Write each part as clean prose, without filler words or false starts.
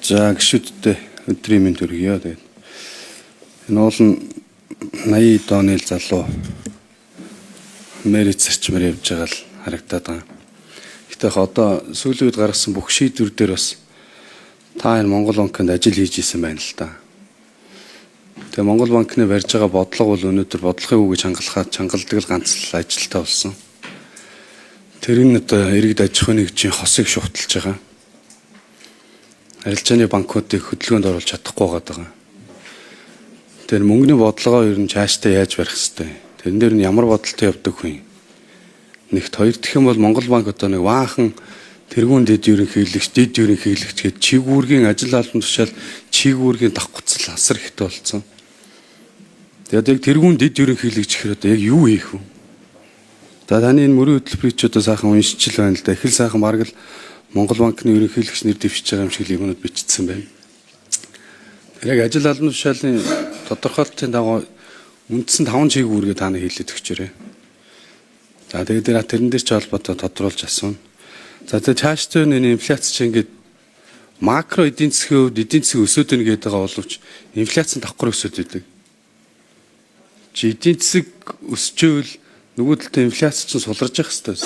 За гişүүдтэй өдрийн мэнд хүргье. Тэгээд энэ уул нь 80 оны залуу Америк зарчмаар явж байгаа л харагдаад байгаа. Гэтэ одоо сүүлийн үед гаргасан бүх шийдвэр дээр бас та энэ Монгол банкнд ажил хийж исэн байна л да. Тэгээ Монгол банкны барьж байгаа бодлого бол өнөөдөр бодлогын үгийг чангалдаг л ганц л ажилтаа болсон. Тэр нь одоо иргэд аж ахуйн нэгжийн хосыг шугталж байгаа. Арилжааны банкуудыг хөдөлгөөнд оруулж чадахгүй байгаа. Тэр мөнгөний бодлогоо ер нь цаашдаа яаж барих хэвтэй. Тэрэн дээр нь ямар бодолтой явдаг вэ? Нэгт хоёр дахь юм бол Монгол банк одоо нэг ваахан тэргүүн дэд ерөнхийлөгч гээд чигүүргийн ажил албан тушаал чигүүргийн давхцал асар ихтэй болсон. Тэгээд яг тэргүүн дэд ерөнхийлөгч гэхээр одоо яг юу хийх вэ? Таны энэ мөрийн хөтөлбөрийг ч одоо сайхан уншиж л байна л да. Их л сайхан бараг л Монгол банкны ерөнхийлөгч нэр дэвшиж байгаа юм шиг л юмнууд бичсэн байна. Тэр яг ажил албан тушаалын тодорхойлолтын дагуу үндсэн 5 чиг үүргээ та нар хэлээд өгчээрэй. За тэгээд тэрэн дээр ч холбоотой тодруулж асууна. За тэгээд цаашдаа энэ инфляц чинь ингээд макро эдийн засгийн хувьд эдийн засаг өсөд ийн гэдэг байгаа боловч инфляц нь давхар өсөд идэг. Чи эдийн засаг өсчөөл нөгөө талд инфляц чинь сулраж явах хэрэгтэй.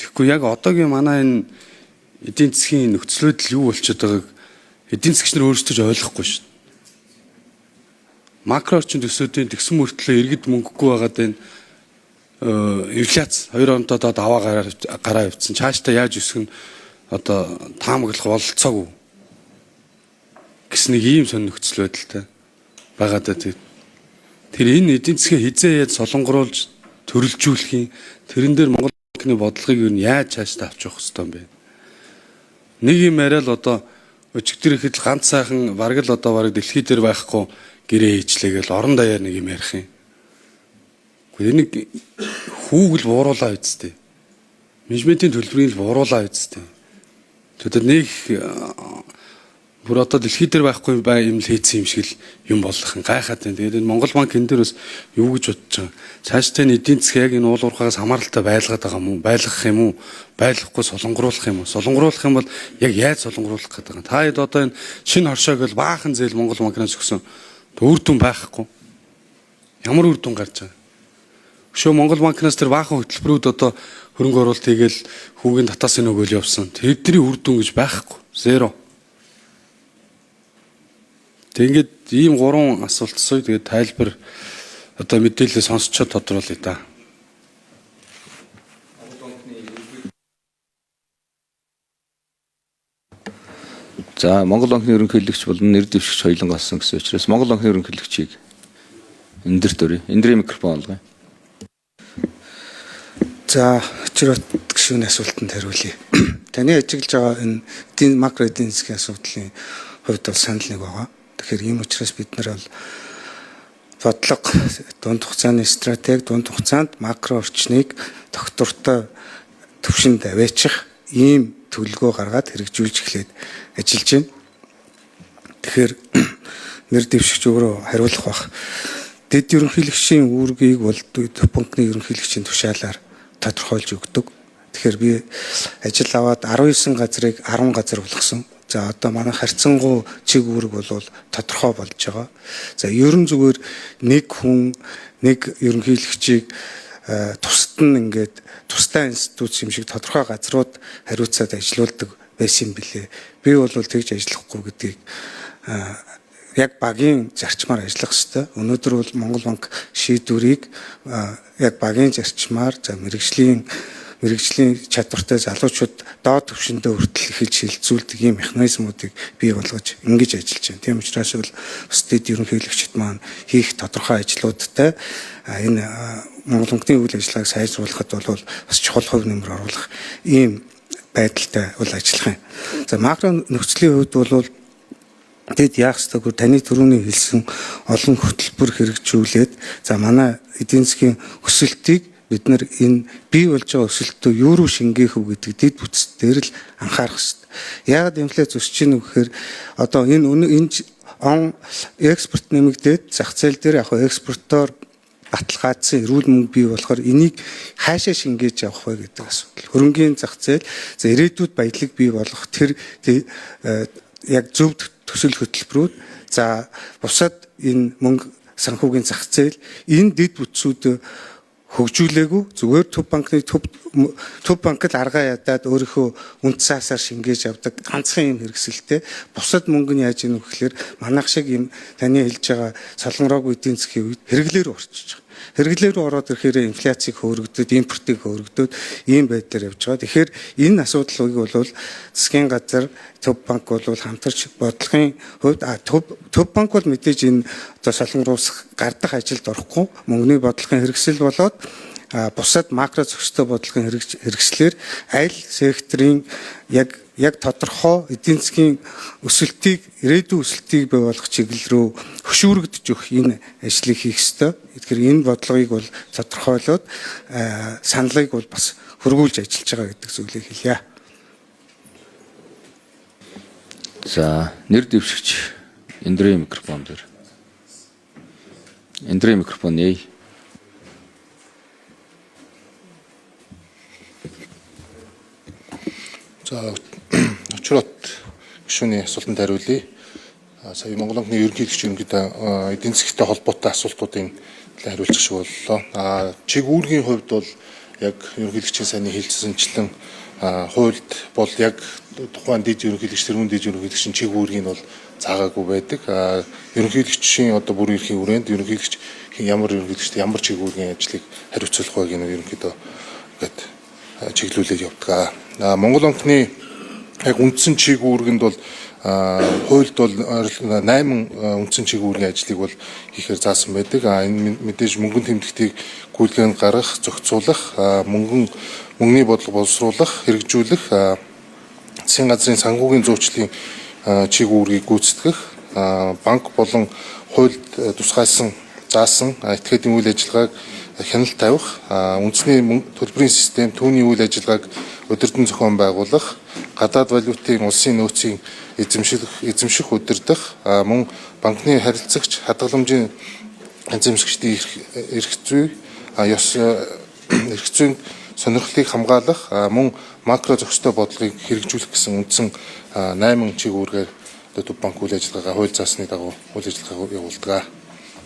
Тэгэхгүй яг одоогийн манай энэ эдийн засгийн нөхцөл байдал юу болчиход байгааг эдийн засгч нар өөрсдөө ч ойлгохгүй шүү. Макро орчинд өсөөдөө тэгсэн мөртлөө иргэд мөнгөгүй байгаад энэ инфляц 2 оноо доод аваа гараа явцсан. Цаашдаа яаж өсөх нь одоо таамаглах бололцоогүй. Гэс нэг ийм сонь нөхцөл байдалтай байгаа даа. Тэр энэ эдийн засгийн хизээ яаж солонгоруулж төрөлжүүлэх юм. Тэрэн дээр Монгол банкны бодлогыг юу яаж цаашдаа авч явах хэрэгтэй юм бэ? Нэг юм яриа л одоо өчигдөр ихэд ганц сайхан бараг л одоо бараг дэлхий дээр байхгүй гэрээ хийчлээгээл орон даяар нэг юм ярих юм. Гэхдээ нэг хүүгэл бууруулаа үсттэй. Менежментийн төлбөрийг л бууруулаа үсттэй. Тэгээд нэг бүр одоо дэлхий дээр байхгүй юм л хийцэн юм шиг л юм болох нь гайхаад байна. Тэгээд энэ Монгол банк энэ дээр бас юу гэж бодож байгаа. Цаашдаа энэ эдийн засаг яг энэ уул уурхаагаас хамааралтай байлгаад байгаа юм уу? Байлгах юм уу? Байлгахгүй солонгоруулах юм уу? Солонгоруулах юм бол яг яаж солонгоруулах гэдэг юм. Та хэд одоо энэ шинэ хоршоог л баахан зээл Монгол банкнаас өгсөн. Үр дүн байхгүй. Ямар үр дүн гарч байгаа? Өшөө Монгол банкнаас тэр баахан хөтөлбөрүүд одоо хөрөнгө оруулалт хийгээл хүүгийн татаас нөгөөл явсан. Тэдний үр дүн гэж байхгүй. Зеро. Тэгээд ийм 3 асуулт асууя. Тэгээд тайлбар одоо мэдээлэл сонсчод тодруулъя да. За Монгол банкны ерөнхийлөгч болон нэр дэвшигч хоёуланг олсон гэсэн учраас Монгол банкны ерөнхийлөгчийг энэ дээр төрөй. Эндрийн микрофон олгоё. За очирот гişүүний асуултанд хариулъя. Таны ажиглаж байгаа энэ макро эдийн засгийн асуудлын хувьд бол санал нэг байгаа. Тэгэхээр ийм учраас бид нар бол бодлого дунд хугацааны стратеги дунд хугацаанд макро орчныг доктортой төвшөнд аваачих ийм төлөвлөгөө гаргаад хэрэгжүүлж эхлээд ажиллаж байна. Тэгэхээр нэр дэвшигч өөрөө хариулах бах. Дэд ерөнхийлөгчийн үүргийг бол банкны ерөнхийлөгчийн тушаалаар тодорхойлж өгдөг. Тэгэхээр би ажил аваад 19 газрыг 10 газар болгосон. За одоо манай харьцангуй чиг үүрэг бол тодорхой болж байгаа. За ерөн зүгээр нэг хүн нэг ерөнхийлөгчийг тусад нь ингээд тусдаа институт юм шиг тодорхой газрууд хариуцаад ажилуулдаг байсан юм билээ. Би бол тэгж ажиллахгүй гэдгийг яг багийн зарчмаар ажиллах хэрэгтэй. Өнөөдөр бол Монгол банк шийдвэрийг яг багийн зарчмаар за мэрэгжлийн чадвартай залуучууд доод түвшиндээ хүртэл эхэлж хилцүүлдэг ийм механизмуудыг бий болгож ингэж ажиллаж байна. Тийм учраас бол бас дэд ерөнхийлөгчд маань хийх тодорхой ажлуудтай энэ Монгол банкны үйл ажиллагааг сайжруулахад бол бас чухал хувь нэмэр оруулах ийм байдалтай бол ажиллах юм. За макро нөхцөлийн хувьд бол тэд яах ёстойгоо таны түрүүний хэлсэн олон хөтөлбөр хэрэгжүүлээд за манай эдийн засгийн өсөлтийг бид нар энэ бий болж байгаа өсөлтөө юу руу шингээх вэ гэдэг дэд бүтц дээр л анхаарах хэрэгтэй. Яагаад инфляц өсөж ийн гэхээр одоо энэ экспорт нэмэгдээд зах зээл дээр яг экспортоор баталгаажсан эрүүл мөнгө бий болохоор энийг хаашаа шингээж явах вэ гэдэг асуудал. Хөрөнгийн зах зээл за ирээдүйд баялаг бий болох тэр яг зөв төсөл хөтөлбөрүүд за бусад энэ мөнгө санхүүгийн зах зээл энэ дэд бүтцүүд хөгжүүлээгүй зүгээр төв банкд аргаа ядаад өөрийнхөө үнд цаасаар шингээж явдаг ганцхан юм хэрэгсэлтэй бусад мөнгө нь яаж ийнө гэхээр манайх шиг юм таны хэлж байгаа солонгороогүй эдийн засгийн үед хэрэглээр орчиж байгаа. Хэрэглээр ороод ирэхээр инфляцийг хөөргөдөд, импортыг хөөргөдөд ийм байдлаар явж байгаа. Тэгэхээр энэ асуудлыг бол засгийн газар, төв банк бол хамтарч бодлогын хувьд төв банк бол мэдээж энэ одоо солонгоруус гардах ажилд орохгүй мөнгөний бодлогын хэрэгсэл болоод бусад макро зохистой бодлогын хэрэгслэр аль секторын яг тодорхой эдийн засгийн өсөлтийг ирээдүйн өсөлтийг бий болгох чиглэл рүү хөшүүрэгдэж өгөх энэ ажлыг хийх ёстой. Тэгэхээр энэ бодлогыг бол тодорхойлоод саналыг бол бас хөргүүлж ажиллаж байгаа гэдэг зүйлийг хэлье. За нэр дэвшигч Эндрэ микрофон дээр. Эндрэ микрофон нэй. За очрот гишүүний асуултанд хариулъя. Сая Монгол банкны ерөнхийлөгч ерөнхийдөө эдийн засгийн холбоотой асуултуудын хариулж шиг боллоо. Чиг үүргийн хувьд бол яг ерөнхийлөгчийн сайн хэлжсэнчлэн хуульд бол яг тухайн дэд ерөнхийлөгч тэрүүн дэд ерөнхийлөгчийн чиг үүргийг бол заагаагүй байдаг. Ерөнхийлөгчийн одоо бүр ерхийн хүрээнд ерөнхийлөгч ямар ерөнхийлөгчд ямар чиг үүргийн ажлыг хариуцлах байг нь ерөнхийдөө гээд чиглүүлээд явдаг. Монгол банкны яг үндсэн чиг үүргэнд бол хуульд бол 8 үндсэн чиг үүргийн ажлыг бол хийхээр заасан байдаг. Энэ мэдээж мөнгөн тэмдэгтийг гүйлгээнд гаргах, зохицуулах, мөнгөний бодлого боловсруулах, хэрэгжүүлэх, засгийн газрын санхүүгийн зуучлалын чиг үүргийг гүйцэтгэх, банк болон хуульд тусгайсан заасан этгээдийн үйл ажиллагааг хяналт тавих, үндэсний төлбөрийн систем, түүний үйл ажиллагааг удирдан зохион байгуулах, гадаад валютын улсын нөөцийн эзэмших удирдах, мөн банкны харилцагч, хадгаламжийн эзэмшигчдийн эрх зүй, эрх зүйн сонирхлыг хамгаалах, мөн макро зохистой бодлогыг хэрэгжүүлэх гэсэн үндсэн 8 чиг үүргээр төв банк үйл ажиллагаагаа хууль заасны дагуу үйл ажиллагаа явуулдаг.